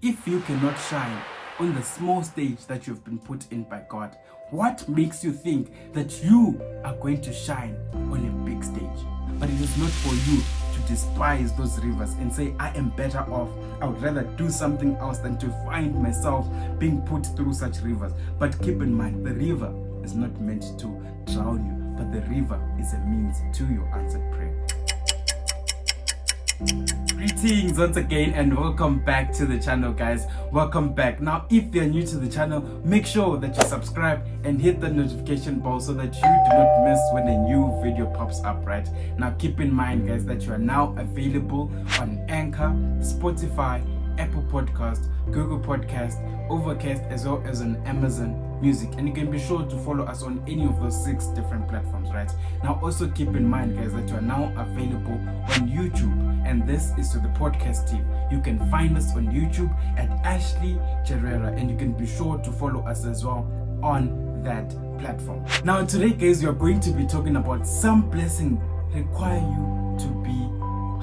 if you cannot shine on the small stage that you've been put in by God, what makes you think that you are going to shine on a big stage? But it is not for you to despise those rivers and say, I am better off. I would rather do something else than to find myself being put through such rivers. But keep in mind, the river is not meant to drown you, but the river is a means to your answered prayer. Greetings once again and welcome back to the channel, guys. Welcome back. Now, if you're new to the channel, make sure that you subscribe and hit the notification bell so that you do not miss when a new video pops up. Right now, keep in mind, guys, that you are now available on Anchor, Spotify, Apple Podcast, Google Podcast, Overcast, as well as on Amazon Music. And you can be sure to follow us on any of those 6 different platforms. Right now, also keep in mind, guys, that you are now available on YouTube. And this is to the podcast team. You can find us on YouTube at Ashley Gerera, and you can be sure to follow us as well on that platform. Now today, guys, we are going to be talking about some blessings require you to be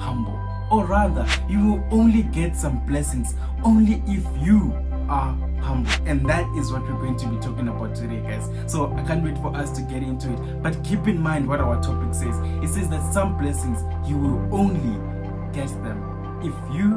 humble. Or rather, you will only get some blessings only if you are humble. And that is what we're going to be talking about today, guys. So I can't wait for us to get into it. But keep in mind what our topic says. It says that some blessings you will only get them if you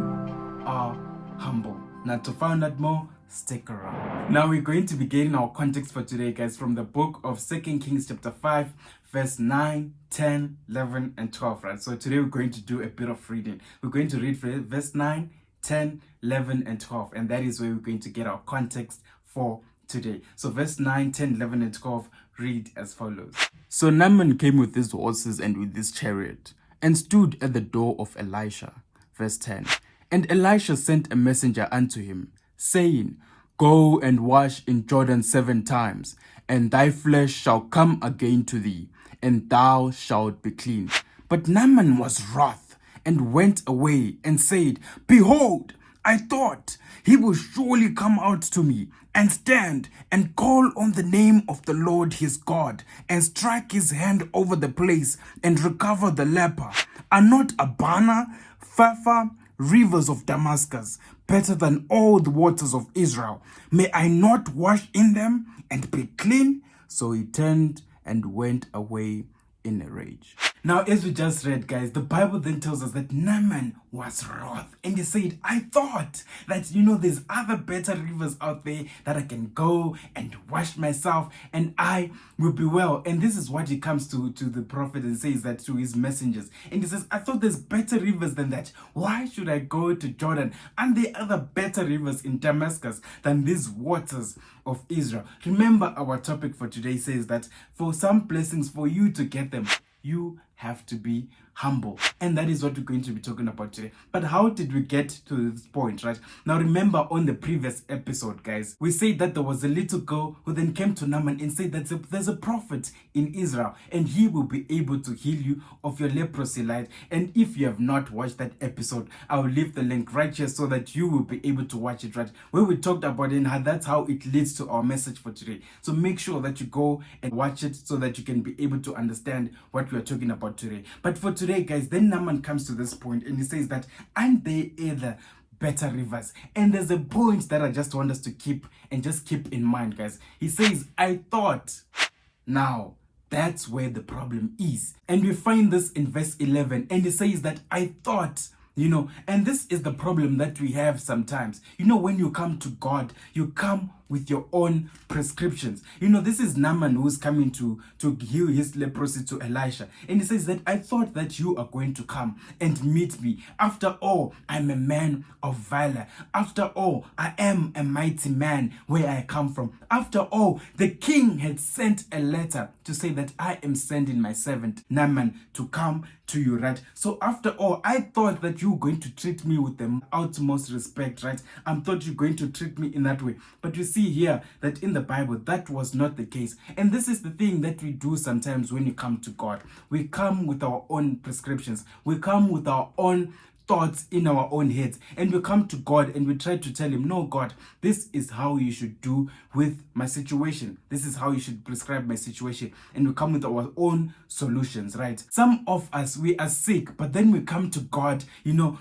are humble. Now, to find out more, stick around. Now we're going to be getting our context for today, guys, from the book of 2 Kings chapter 5 verse 9, 10, 11 and 12. Right, so today we're going to do a bit of reading. We're going to read verse 9, 10, 11 and 12, and that is where we're going to get our context for today. So verse 9, 10, 11 and 12 read as follows. So Naaman came with his horses and with his chariot and stood at the door of Elisha. Verse 10. And Elisha sent a messenger unto him, saying, Go and wash in Jordan 7 times, and thy flesh shall come again to thee, and thou shalt be clean. But Naaman was wroth, and went away, and said, Behold, I thought he will surely come out to me, and stand, and call on the name of the Lord his God, and strike his hand over the place, and recover the leper. Are not Abana, Pharpar, rivers of Damascus, better than all the waters of Israel? May I not wash in them, and be clean? So he turned and went away in a rage. Now, as we just read, guys, the Bible then tells us that Naaman was wroth, and he said, I thought that, there's other better rivers out there that I can go and wash myself and I will be well. And this is what he comes to the prophet and says that to his messengers. And he says, I thought there's better rivers than that. Why should I go to Jordan? And there are other better rivers in Damascus than these waters of Israel. Remember, our topic for today says that for some blessings, for you to get them, you have to be humble. And that is what we're going to be talking about today. But how did we get to this point, right? Now, remember on the previous episode, guys, we said that there was a little girl who then came to Naaman and said that there's a prophet in Israel and he will be able to heal you of your leprosy, right? And if you have not watched that episode, I will leave the link right here so that you will be able to watch it, right? Where we talked about it and how that's how it leads to our message for today. So make sure that you go and watch it so that you can be able to understand what we are talking about today. But for today, guys, then Naaman comes to this point and he says that, aren't there other better rivers? And there's a point that I just want us to keep in mind, guys. He says, I thought. Now, that's where the problem is. And we find this in verse 11. And he says that I thought, and this is the problem that we have sometimes. When you come to God, you come with your own prescriptions. This is Naaman who's coming to heal his leprosy to Elisha. And he says that I thought that you are going to come and meet me. After all, I'm a man of valor. After all, I am a mighty man where I come from. After all, the king had sent a letter to say that I am sending my servant Naaman to come to you, right? So after all, I thought that you were going to treat me with the utmost respect, right? I thought you're going to treat me in that way. But you see here that in the Bible, that was not the case. And this is the thing that we do sometimes when you come to God. We come with our own prescriptions. We come with our own thoughts in our own heads, and we come to God and we try to tell him, no, God, this is how you should do with my situation. This is how you should prescribe my situation. And we come with our own solutions, right? Some of us, we are sick, but then we come to God,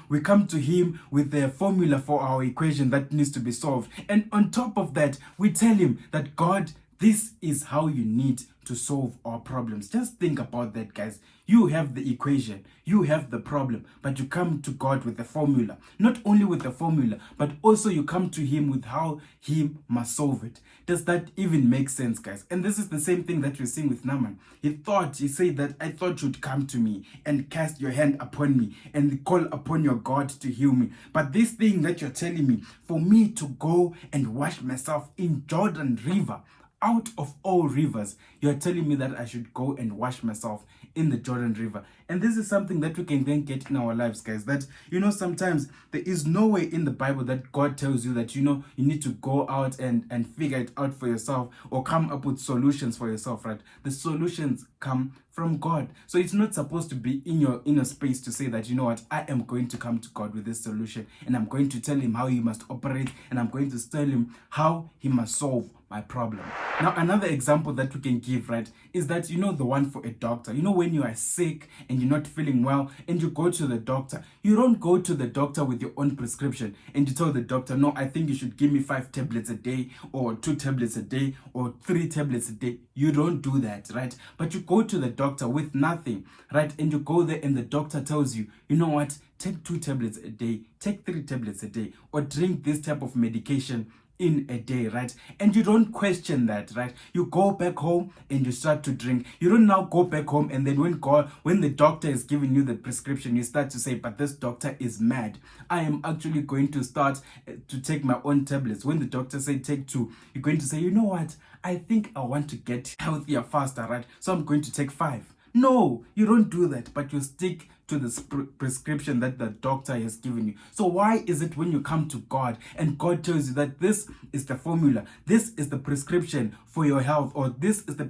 we come to him with the formula for our equation that needs to be solved. And on top of that, we tell him that, God, this is how you need to solve our problems. Just think about that, guys. You have the equation, you have the problem, but you come to God with the formula. Not only with the formula, but also you come to him with how he must solve it. Does that even make sense, guys? And this is the same thing that we're seeing with Naaman. He said that, I thought you'd come to me and cast your hand upon me and call upon your God to heal me. But this thing that you're telling me, for me to go and wash myself in Jordan River, out of all rivers, you're telling me that I should go and wash myself in the Jordan River. And this is something that we can then get in our lives, guys. That, sometimes there is no way in the Bible that God tells you that, you need to go out and figure it out for yourself or come up with solutions for yourself, right? The solutions come from God. So it's not supposed to be in your inner space to say that, I am going to come to God with this solution and I'm going to tell him how he must operate and I'm going to tell him how he must solve my problem. Now, another example that we can give, right, is that, the one for a doctor. When you are sick and you're not feeling well and you go to the doctor, you don't go to the doctor with your own prescription and you tell the doctor, no, I think you should give me 5 tablets a day or 2 tablets a day or 3 tablets a day. You don't do that, right? But you go to the doctor with nothing, right? And you go there and the doctor tells you, you know what, take 2 tablets a day, take 3 tablets a day, or drink this type of medication in a day, right? And you don't question that, right? You go back home and you start to drink. You don't now go back home and then when the doctor is giving you the prescription, you start to say, but this doctor is mad. I am actually going to start to take my own tablets. When the doctor said take 2, you're going to say, you know what? I think I want to get healthier faster, right? So I'm going to take 5. No, you don't do that, but you stick to the prescription that the doctor has given you. So why is it when you come to God and God tells you that this is the formula, this is the prescription for your health, or this is the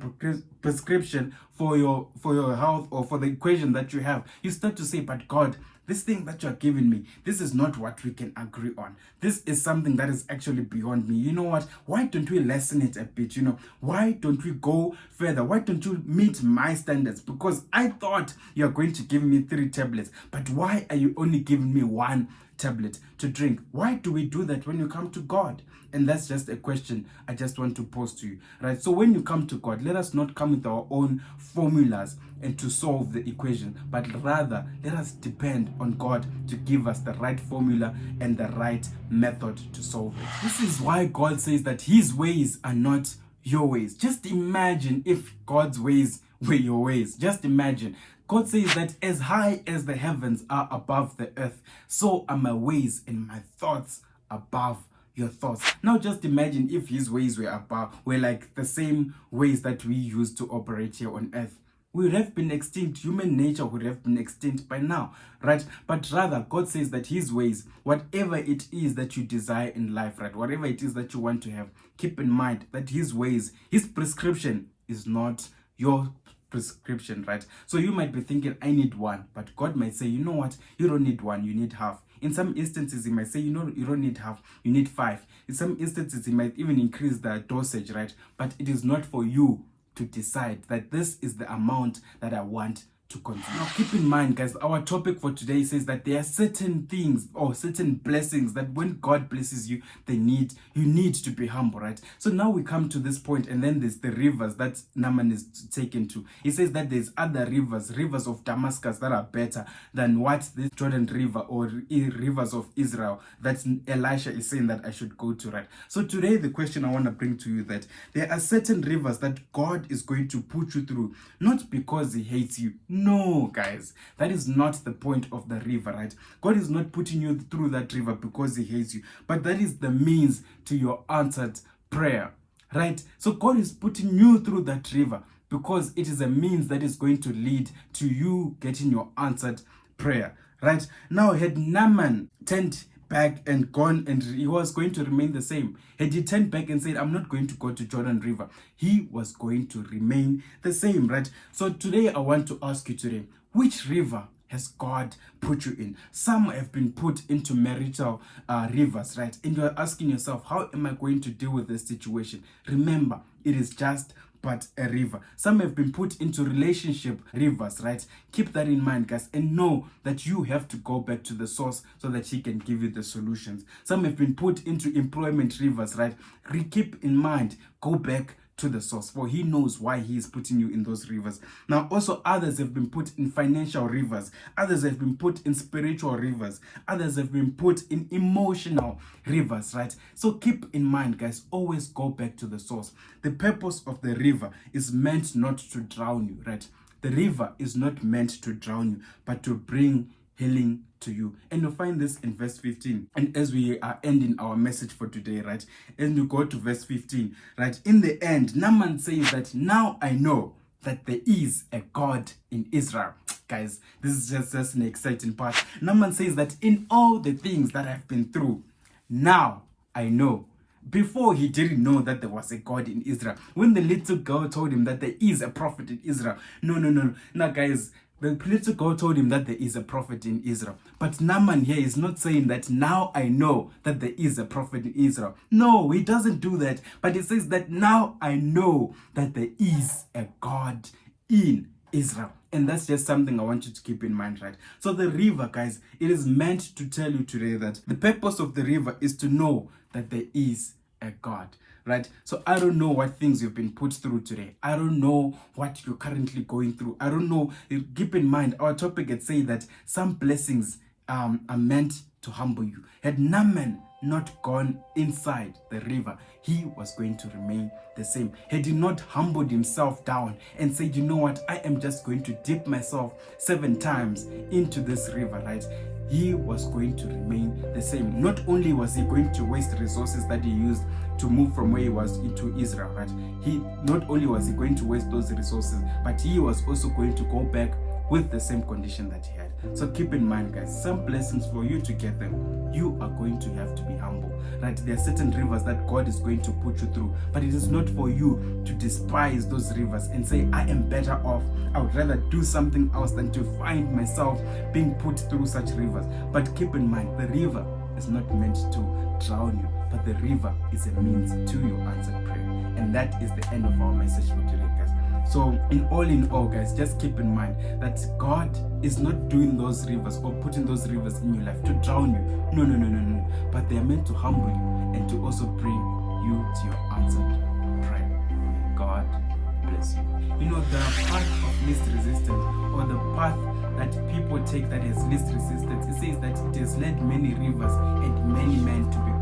prescription for your health, or for the equation that you have, you start to say, but God, this thing that you're giving me, this is not what we can agree on. This is something that is actually beyond me. You know what? Why don't we lessen it a bit? Why don't we go further? Why don't you meet my standards? Because I thought you're going to give me 3 tablets, but why are you only giving me 1 tablet to drink? Why do we do that when you come to God? And that's just a question I just want to pose to you, right? So when you come to God, let us not come with our own formulas and to solve the equation, but rather let us depend on God to give us the right formula and the right method to solve it. This is why God says that his ways are not your ways. Just imagine if God's ways were your ways. Just imagine. God says that as high as the heavens are above the earth, so are my ways and my thoughts above your thoughts. Now just imagine if his ways were like the same ways that we use to operate here on earth. We would have been extinct. Human nature would have been extinct by now, right? But rather, God says that his ways, whatever it is that you desire in life, right? Whatever it is that you want to have, keep in mind that his ways, his prescription is not your prescription, right? So you might be thinking, I need 1, but God might say, you know what? You don't need 1, you need half. In some instances, he might say, you don't need half, you need 5. In some instances, he might even increase the dosage, right? But it is not for you to decide that this is the amount that I want to continue. Now keep in mind, guys, our topic for today says that there are certain things or certain blessings that when God blesses you, you need to be humble, right? So now we come to this point, and then there's the rivers that Naaman is taken to. He says that there's other rivers of Damascus, that are better than what this Jordan River or rivers of Israel that Elisha is saying that I should go to, right? So today the question I want to bring to you, that there are certain rivers that God is going to put you through, not because he hates you. No, guys, that is not the point of the river, right? God is not putting you through that river because he hates you, but that is the means to your answered prayer, right? So God is putting you through that river because it is a means that is going to lead to you getting your answered prayer, right? Now, had Naaman turned back and gone, and he was going to remain the same. Had he turned back and said, I'm not going to go to Jordan River, he was going to remain the same, right? So today I want to ask you today, which river has God put you in? Some have been put into marital rivers, right? And you're asking yourself, how am I going to deal with this situation? Remember, it is just but a river. Some have been put into relationship rivers, right? Keep that in mind, guys, and know that you have to go back to the source so that he can give you the solutions. Some have been put into employment rivers, right? Keep in mind, go back to the source, for he knows why he is putting you in those rivers. Now, also others have been put in financial rivers, others have been put in spiritual rivers, others have been put in emotional rivers, right? So keep in mind, guys, always go back to the source. The purpose of the river is meant not to drown you, right? The river is not meant to drown you, but to bring healing to you. And you'll find this in verse 15. And as we are ending our message for today, right, and you go to verse 15, right, in the end, Naaman says that now I know that there is a God in Israel. Guys, this is just an exciting part. Naaman says that in all the things that I've been through, now I know. Before, he didn't know that there was a God in Israel. When the little girl told him that there is a prophet in Israel, no. Now, guys, the little girl told him that there is a prophet in Israel. But Naaman here is not saying that now I know that there is a prophet in Israel. No, he doesn't do that. But he says that now I know that there is a God in Israel. And that's just something I want you to keep in mind, right? So the river, guys, it is meant to tell you today that the purpose of the river is to know that there is a God, right? So I don't know what things you've been put through today. I don't know what you're currently going through. I don't know. Keep in mind, our topic had said that some blessings are meant to humble you. Had Naaman not gone inside the river, he was going to remain the same. Had he not humbled himself down and said, you know what, I am just going to dip myself 7 times into this river, right? He was going to remain the same. Not only was he going to waste resources that he used to move from where he was into Israel, right? Not only was he going to waste those resources, but he was also going to go back with the same condition that he had. So keep in mind, guys, some blessings, for you to get them, you are going to have to be humble, right? There are certain rivers that God is going to put you through, but it is not for you to despise those rivers and say, I am better off. I would rather do something else than to find myself being put through such rivers. But keep in mind, the river is not meant to drown you, but the river is a means to your answered prayer. And that is the end of our message for today, guys. So in all, guys, just keep in mind that God is not doing those rivers or putting those rivers in your life to drown you. No. But they are meant to humble you and to also bring you to your answered prayer. May God bless you. You know, the path of least resistance, or the path that people take that has least resistance, it says that it has led many rivers and many men to be